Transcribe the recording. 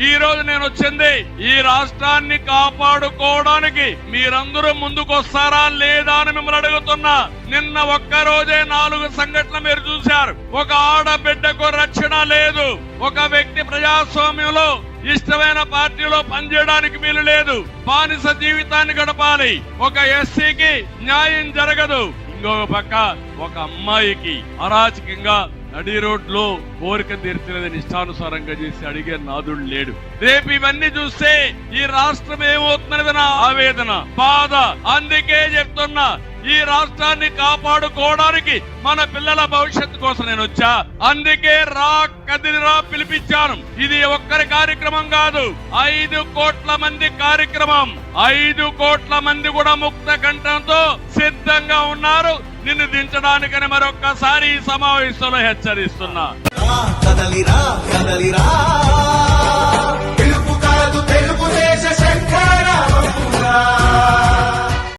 ఈ రోజు నేను వచ్చింది ఈ రాష్ట్రాన్ని కాపాడుకోవడానికి మీరందరూ ముందుకొస్తారా లేదా అని మిమ్మల్ని అడుగుతున్నా. నిన్న ఒక్కరోజే 4 సంఘటనలు మీరు చూశారు. ఒక ఆడబిడ్డకు రక్షణ లేదు. ఒక వ్యక్తి ప్రజాస్వామ్యంలో ఇష్టమైన పార్టీలో పనిచేయడానికి వీలు లేదు. బానిస జీవితాన్ని గడపాలి. ఒక ఎస్సీకి న్యాయం జరగదు. ఇంకొక పక్క ఒక అమ్మాయికి అరాచకంగా నడి రోడ్లో కోరిక తీర్చలేదని ఇష్టానుసారంగా చేసి అడిగే నాదుడు లేడు. రేపు ఇవన్నీ చూస్తే ఈ రాష్ట్రం ఏమవుతున్నది నా ఆవేదన, బాధ. అందుకే చెప్తున్నా, ఈ రాష్ట్రాన్ని కాపాడుకోవడానికి మన పిల్లల భవిష్యత్తు కోసం నేను వచ్చా. అందుకే రా కదిలిరా పిలిపించాను. ఇది ఒక్కరి కార్యక్రమం కాదు, 5 కోట్ల మంది కార్యక్రమం. 5 కోట్ల మంది కూడా ముక్త కంఠంతో సిద్ధంగా ఉన్నారు నిన్ను దించడానికని మరొక్కసారి ఈ సమావేశంలో హెచ్చరిస్తున్నా. కదలిరా కదలిరా